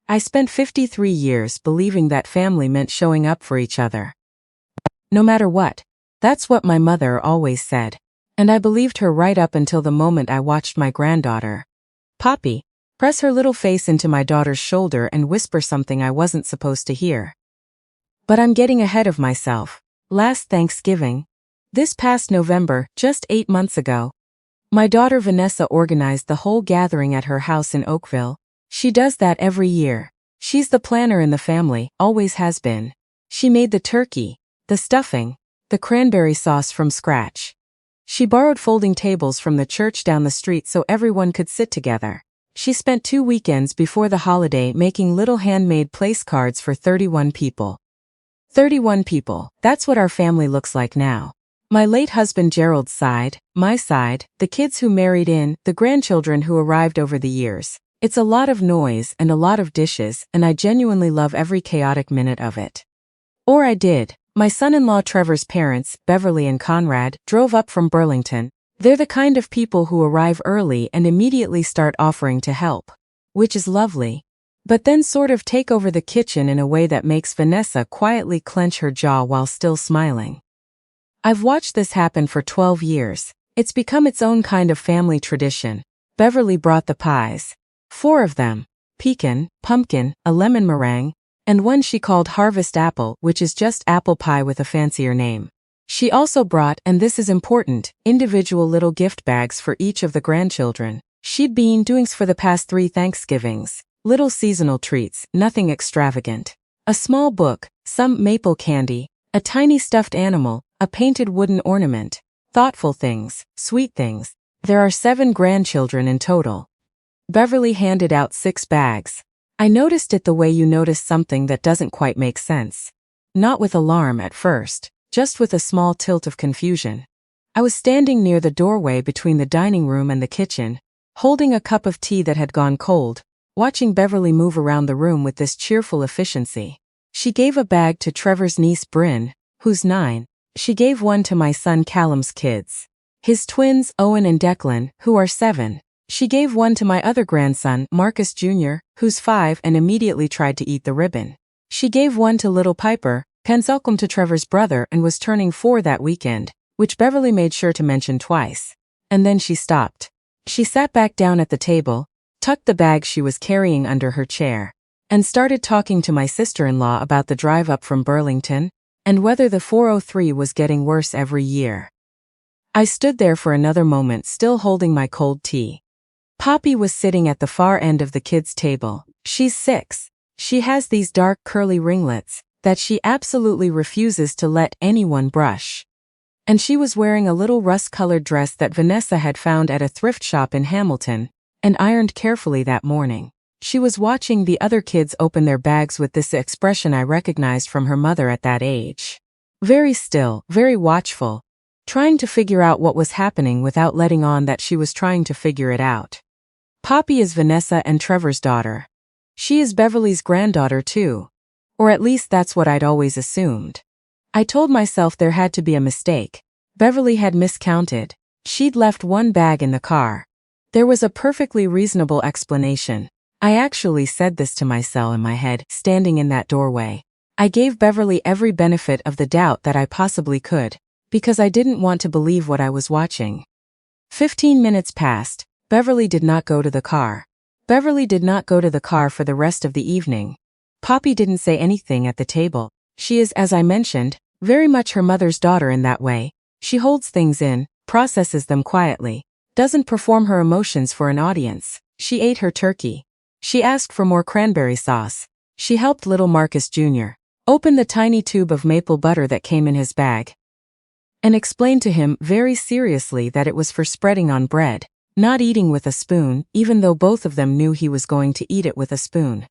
I spent 53 years believing that family meant showing up for each other. No matter what. That's what my mother always said. And I believed her right up until the moment I watched my granddaughter, Poppy, press her little face into my daughter's shoulder and whisper something I wasn't supposed to hear. But I'm getting ahead of myself. Last Thanksgiving, this past November, just 8 months ago, my daughter Vanessa organized the whole gathering at her house in Oakville. She does that every year. She's the planner in the family, always has been. She made the turkey, the stuffing, the cranberry sauce from scratch. She borrowed folding tables from the church down the street so everyone could sit together. She spent 2 weekends before the holiday making little handmade place cards for 31 people. 31 people, that's what our family looks like now. My late husband Gerald's side, my side, the kids who married in, the grandchildren who arrived over the years. It's a lot of noise and a lot of dishes, and I genuinely love every chaotic minute of it. Or I did. My son-in-law Trevor's parents, Beverly and Conrad, drove up from Burlington. They're the kind of people who arrive early and immediately start offering to help. Which is lovely. But then sort of take over the kitchen in a way that makes Vanessa quietly clench her jaw while still smiling. I've watched this happen for 12 years. It's become its own kind of family tradition. Beverly brought the pies. 4 of them. Pecan, pumpkin, a lemon meringue, and one she called Harvest Apple, which is just apple pie with a fancier name. She also brought, and this is important, individual little gift bags for each of the grandchildren. She'd been doing for the past 3 Thanksgivings. Little seasonal treats, nothing extravagant. A small book, some maple candy, a tiny stuffed animal, a painted wooden ornament. Thoughtful things, sweet things. There are 7 grandchildren in total. Beverly handed out 6 bags. I noticed it the way you notice something that doesn't quite make sense. Not with alarm at first, just with a small tilt of confusion. I was standing near the doorway between the dining room and the kitchen, holding a cup of tea that had gone cold, watching Beverly move around the room with this cheerful efficiency. She gave a bag to Trevor's niece Bryn, who's 9. She gave one to my son Callum's kids. His twins, Owen and Declan, who are 7. She gave one to my other grandson, Marcus Jr., who's 5 and immediately tried to eat the ribbon. She gave one to little Piper, Pensulcum to Trevor's brother and was turning 4 that weekend, which Beverly made sure to mention twice. And then she stopped. She sat back down at the table, tucked the bag she was carrying under her chair, and started talking to my sister-in-law about the drive up from Burlington, and whether the 403 was getting worse every year. I stood there for another moment still holding my cold tea. Poppy was sitting at the far end of the kids' table. She's 6. She has these dark curly ringlets that she absolutely refuses to let anyone brush. And she was wearing a little rust-colored dress that Vanessa had found at a thrift shop in Hamilton and ironed carefully that morning. She was watching the other kids open their bags with this expression I recognized from her mother at that age. Very still, very watchful, trying to figure out what was happening without letting on that she was trying to figure it out. Poppy is Vanessa and Trevor's daughter. She is Beverly's granddaughter too. Or at least that's what I'd always assumed. I told myself there had to be a mistake. Beverly had miscounted. She'd left one bag in the car. There was a perfectly reasonable explanation. I actually said this to myself in my head, standing in that doorway. I gave Beverly every benefit of the doubt that I possibly could, because I didn't want to believe what I was watching. 15 minutes passed. Beverly did not go to the car. Beverly did not go to the car for the rest of the evening. Poppy didn't say anything at the table. She is, as I mentioned, very much her mother's daughter in that way. She holds things in, processes them quietly, doesn't perform her emotions for an audience. She ate her turkey. She asked for more cranberry sauce. She helped little Marcus Jr. open the tiny tube of maple butter that came in his bag, and explained to him very seriously that it was for spreading on bread, not eating with a spoon, even though both of them knew he was going to eat it with a spoon.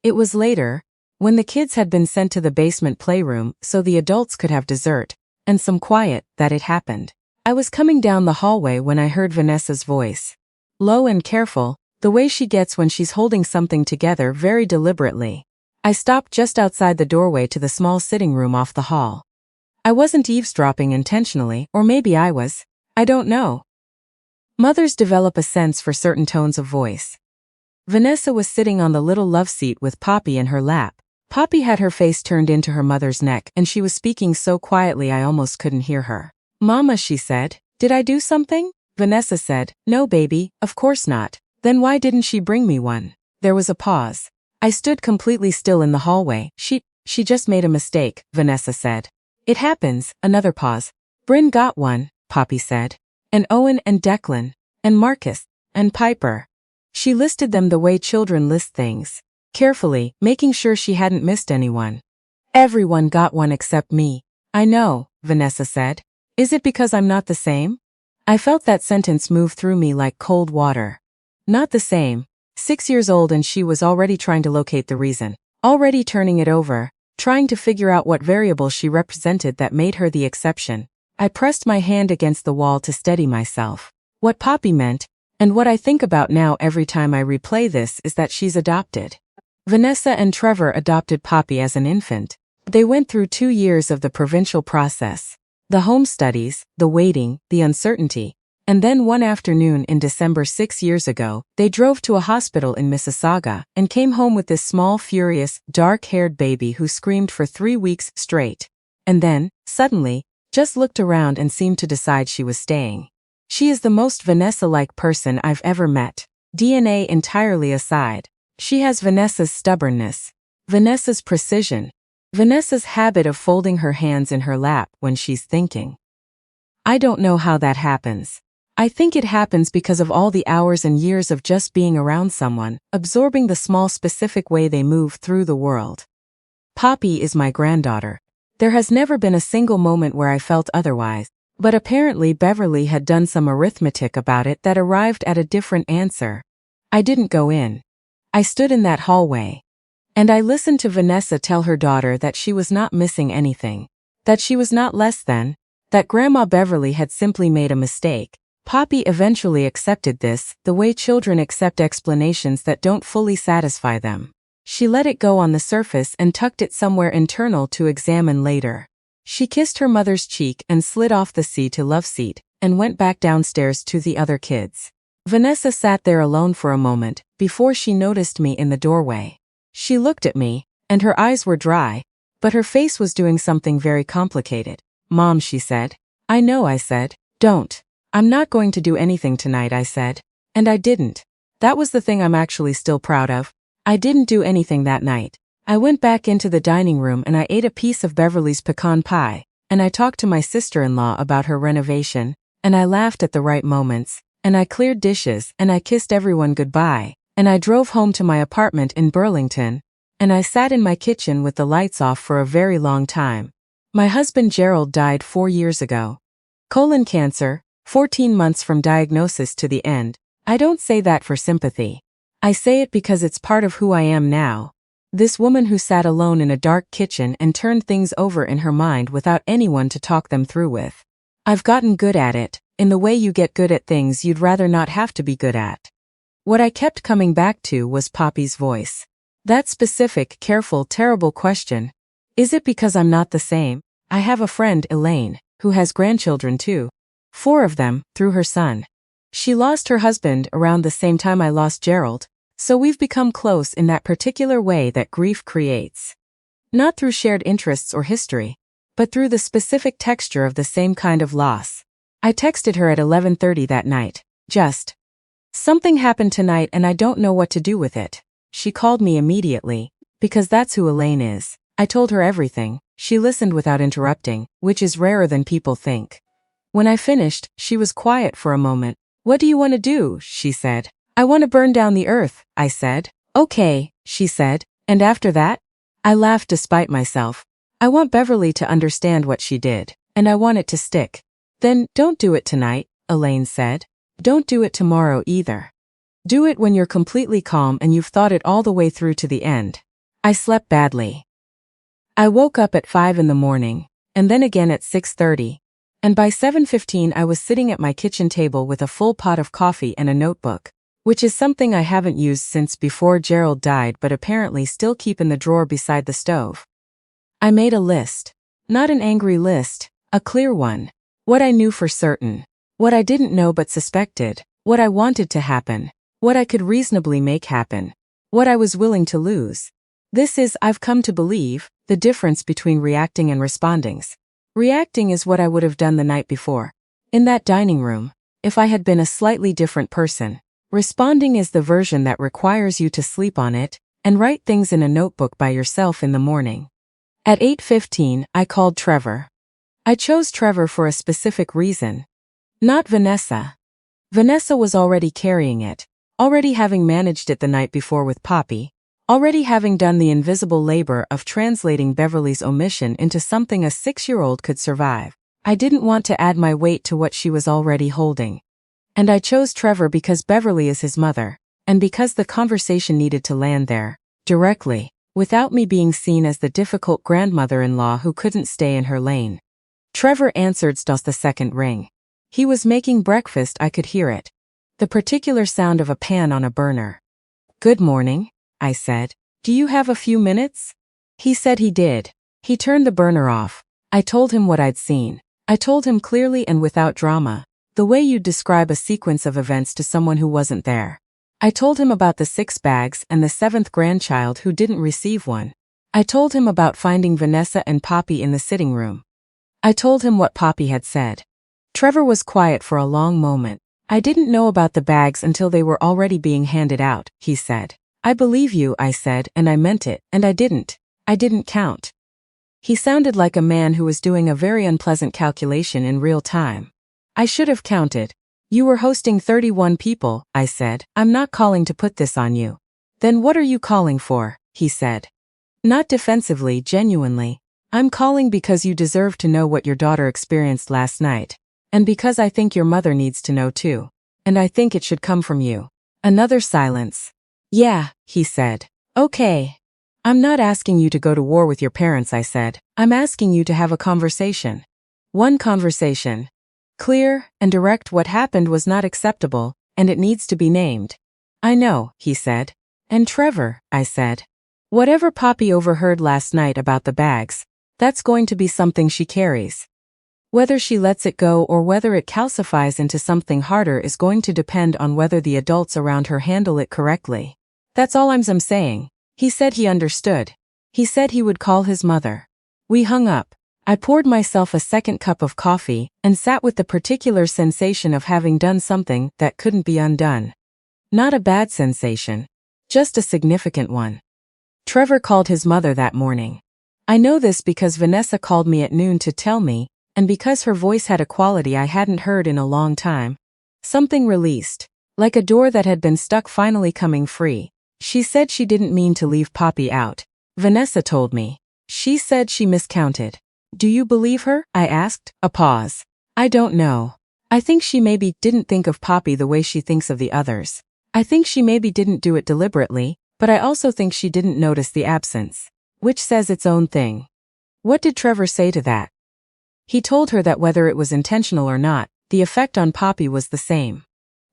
It was later, when the kids had been sent to the basement playroom so the adults could have dessert and some quiet, that it happened. I was coming down the hallway when I heard Vanessa's voice. Low and careful, the way she gets when she's holding something together very deliberately. I stopped just outside the doorway to the small sitting room off the hall. I wasn't eavesdropping intentionally, or maybe I was. I don't know. Mothers develop a sense for certain tones of voice. Vanessa was sitting on the little love seat with Poppy in her lap. Poppy had her face turned into her mother's neck and she was speaking so quietly I almost couldn't hear her. "Mama," she said, "did I do something?" Vanessa said, "No, baby, of course not." "Then why didn't she bring me one?" There was a pause. I stood completely still in the hallway. She just made a mistake," Vanessa said. "It happens." Another pause. "Bryn got one," Poppy said. "And Owen and Declan. And Marcus. And Piper." She listed them the way children list things, carefully, making sure she hadn't missed anyone. "Everyone got one except me." "I know," Vanessa said. "Is it because I'm not the same?" I felt that sentence move through me like cold water. Not the same. 6 years old and she was already trying to locate the reason. Already turning it over, trying to figure out what variable she represented that made her the exception. I pressed my hand against the wall to steady myself. What Poppy meant, and what I think about now every time I replay this, is that she's adopted. Vanessa and Trevor adopted Poppy as an infant. They went through 2 years of the provincial process. The home studies, the waiting, the uncertainty. And then one afternoon in December 6 years ago, they drove to a hospital in Mississauga and came home with this small, furious, dark-haired baby who screamed for 3 weeks straight. And then, suddenly, just looked around and seemed to decide she was staying. She is the most Vanessa-like person I've ever met. DNA entirely aside. She has Vanessa's stubbornness, Vanessa's precision, Vanessa's habit of folding her hands in her lap when she's thinking. I don't know how that happens. I think it happens because of all the hours and years of just being around someone, absorbing the small specific way they move through the world. Poppy is my granddaughter. There has never been a single moment where I felt otherwise, but apparently Beverly had done some arithmetic about it that arrived at a different answer. I didn't go in. I stood in that hallway. And I listened to Vanessa tell her daughter that she was not missing anything, that she was not less than, that Grandma Beverly had simply made a mistake. Poppy eventually accepted this, the way children accept explanations that don't fully satisfy them. She let it go on the surface and tucked it somewhere internal to examine later. She kissed her mother's cheek and slid off the see to love seat, and went back downstairs to the other kids. Vanessa sat there alone for a moment, before she noticed me in the doorway. She looked at me, and her eyes were dry, but her face was doing something very complicated. "Mom," she said. "I know," I said. "Don't. I'm not going to do anything tonight," I said. And I didn't. That was the thing I'm actually still proud of. I didn't do anything that night. I went back into the dining room and I ate a piece of Beverly's pecan pie, and I talked to my sister-in-law about her renovation, and I laughed at the right moments, and I cleared dishes, and I kissed everyone goodbye, and I drove home to my apartment in Burlington, and I sat in my kitchen with the lights off for a very long time. My husband Gerald died 4 years ago. Colon cancer, 14 months from diagnosis to the end. I don't say that for sympathy. I say it because it's part of who I am now. This woman who sat alone in a dark kitchen and turned things over in her mind without anyone to talk them through with. I've gotten good at it, in the way you get good at things you'd rather not have to be good at. What I kept coming back to was Poppy's voice. That specific, careful, terrible question. Is it because I'm not the same? I have a friend, Elaine, who has grandchildren too. 4 of them, through her son. She lost her husband around the same time I lost Gerald, so we've become close in that particular way that grief creates. Not through shared interests or history, but through the specific texture of the same kind of loss. I texted her at 11:30 that night. Just, "Something happened tonight and I don't know what to do with it." She called me immediately, because that's who Elaine is. I told her everything. She listened without interrupting, which is rarer than people think. When I finished, she was quiet for a moment. "What do you want to do?" she said. "I want to burn down the earth," I said. "Okay," she said. "And after that?" I laughed despite myself. "I want Beverly to understand what she did, and I want it to stick." "Then, don't do it tonight," Elaine said. "Don't do it tomorrow either. Do it when you're completely calm and you've thought it all the way through to the end." I slept badly. I woke up at 5 in the morning, and then again at 6:30. And by 7:15 I was sitting at my kitchen table with a full pot of coffee and a notebook, which is something I haven't used since before Gerald died but apparently still keep in the drawer beside the stove. I made a list. Not an angry list, a clear one. What I knew for certain. What I didn't know but suspected. What I wanted to happen. What I could reasonably make happen. What I was willing to lose. This is, I've come to believe, the difference between reacting and responding. Reacting is what I would have done the night before. In that dining room, if I had been a slightly different person. Responding is the version that requires you to sleep on it and write things in a notebook by yourself in the morning. At 8:15, I called Trevor. I chose Trevor for a specific reason. Not Vanessa. Vanessa was already carrying it, already having managed it the night before with Poppy, already having done the invisible labor of translating Beverly's omission into something a 6-year-old could survive. I didn't want to add my weight to what she was already holding. And I chose Trevor because Beverly is his mother, and because the conversation needed to land there, directly, without me being seen as the difficult grandmother-in-law who couldn't stay in her lane. Trevor answered the second ring. He was making breakfast. I could hear it. The particular sound of a pan on a burner. "Good morning," I said. "Do you have a few minutes?" He said he did. He turned the burner off. I told him what I'd seen. I told him clearly and without drama, the way you'd describe a sequence of events to someone who wasn't there. I told him about the 6 bags and the 7th grandchild who didn't receive one. I told him about finding Vanessa and Poppy in the sitting room. I told him what Poppy had said. Trevor was quiet for a long moment. "I didn't know about the bags until they were already being handed out," he said. "I believe you," I said, and I meant it, and I didn't count. He sounded like a man who was doing a very unpleasant calculation in real time. "I should have counted. You were hosting 31 people," I said. "I'm not calling to put this on you." "Then what are you calling for?" he said. Not defensively, genuinely. "I'm calling because you deserve to know what your daughter experienced last night. And because I think your mother needs to know too. And I think it should come from you." Another silence. "Yeah," he said. "Okay. I'm not asking you to go to war with your parents," I said. "I'm asking you to have a conversation. One conversation. Clear and direct. What happened was not acceptable, and it needs to be named." "I know," he said. "And Trevor," I said. "Whatever Poppy overheard last night about the bags, that's going to be something she carries. Whether she lets it go or whether it calcifies into something harder is going to depend on whether the adults around her handle it correctly. That's all I'm saying." He said he understood. He said he would call his mother. We hung up. I poured myself a second cup of coffee and sat with the particular sensation of having done something that couldn't be undone. Not a bad sensation. Just a significant one. Trevor called his mother that morning. I know this because Vanessa called me at noon to tell me, and because her voice had a quality I hadn't heard in a long time. Something released. Like a door that had been stuck finally coming free. She said she didn't mean to leave Poppy out. Vanessa told me. She said she miscounted. "Do you believe her?" I asked. A pause. "I don't know. I think she maybe didn't think of Poppy the way she thinks of the others. I think she maybe didn't do it deliberately, but I also think she didn't notice the absence. Which says its own thing." What did Trevor say to that? He told her that whether it was intentional or not, the effect on Poppy was the same.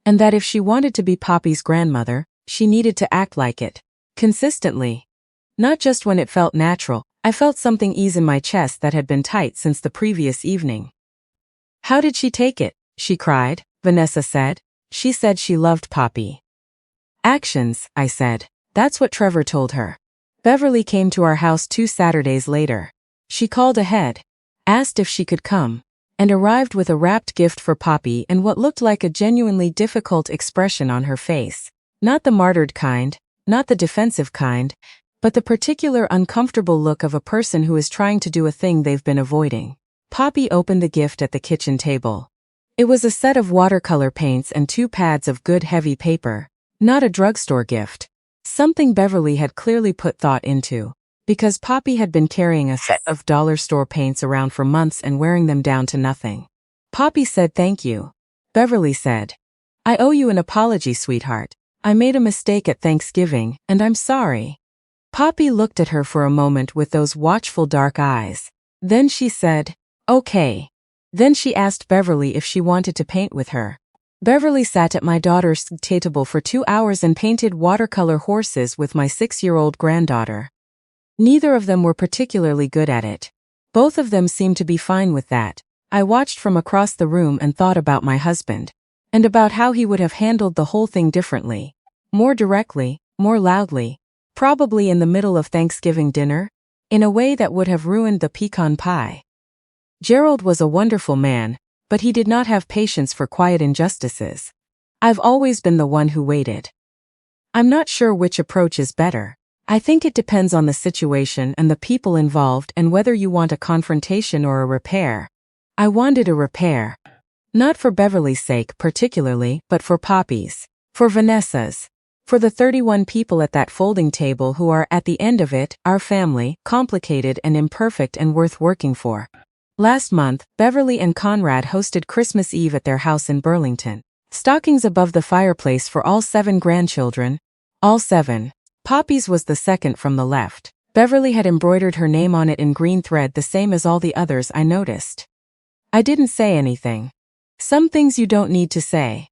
And that if she wanted to be Poppy's grandmother, she needed to act like it. Consistently. Not just when it felt natural. I felt something ease in my chest that had been tight since the previous evening. "How did she take it?" she cried, Vanessa said. "She said she loved Poppy." "Actions," I said. That's what Trevor told her. Beverly came to our house 2 Saturdays later. She called ahead. Asked if she could come, and arrived with a wrapped gift for Poppy and what looked like a genuinely difficult expression on her face. Not the martyred kind, not the defensive kind, but the particular uncomfortable look of a person who is trying to do a thing they've been avoiding. Poppy opened the gift at the kitchen table. It was a set of watercolor paints and 2 pads of good heavy paper, not a drugstore gift. Something Beverly had clearly put thought into. Because Poppy had been carrying a set of dollar store paints around for months and wearing them down to nothing. Poppy said thank you. Beverly said, "I owe you an apology, sweetheart. I made a mistake at Thanksgiving, and I'm sorry." Poppy looked at her for a moment with those watchful dark eyes. Then she said, "Okay." Then she asked Beverly if she wanted to paint with her. Beverly sat at my daughter's table for 2 hours and painted watercolor horses with my 6-year-old granddaughter. Neither of them were particularly good at it. Both of them seemed to be fine with that. I watched from across the room and thought about my husband. And about how he would have handled the whole thing differently. More directly, more loudly. Probably in the middle of Thanksgiving dinner, in a way that would have ruined the pecan pie. Gerald was a wonderful man, but he did not have patience for quiet injustices. I've always been the one who waited. I'm not sure which approach is better. I think it depends on the situation and the people involved and whether you want a confrontation or a repair. I wanted a repair. Not for Beverly's sake particularly, but for Poppy's. For Vanessa's. For the 31 people at that folding table who are, at the end of it, our family, complicated and imperfect and worth working for. Last month, Beverly and Conrad hosted Christmas Eve at their house in Burlington. Stockings above the fireplace for all 7 grandchildren. All 7. Poppy's was the second from the left. Beverly had embroidered her name on it in green thread, the same as all the others, I noticed. I didn't say anything. Some things you don't need to say.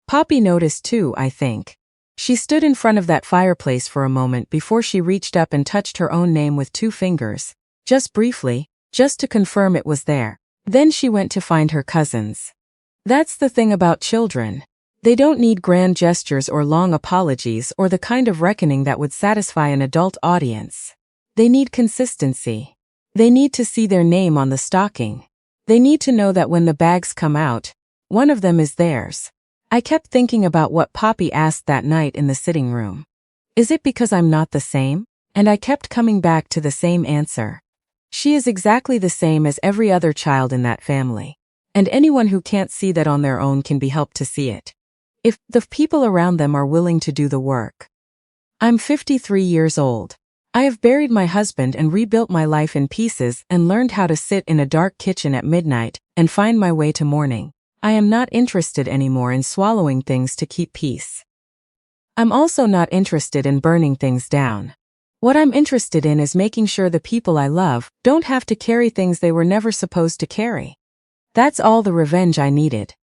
Poppy noticed too, I think. She stood in front of that fireplace for a moment before she reached up and touched her own name with 2 fingers. Just briefly, just to confirm it was there. Then she went to find her cousins. That's the thing about children. They don't need grand gestures or long apologies or the kind of reckoning that would satisfy an adult audience. They need consistency. They need to see their name on the stocking. They need to know that when the bags come out, one of them is theirs. I kept thinking about what Poppy asked that night in the sitting room. Is it because I'm not the same? And I kept coming back to the same answer. She is exactly the same as every other child in that family. And anyone who can't see that on their own can be helped to see it. If the people around them are willing to do the work. I'm 53 years old. I have buried my husband and rebuilt my life in pieces and learned how to sit in a dark kitchen at midnight and find my way to morning. I am not interested anymore in swallowing things to keep peace. I'm also not interested in burning things down. What I'm interested in is making sure the people I love don't have to carry things they were never supposed to carry. That's all the revenge I needed.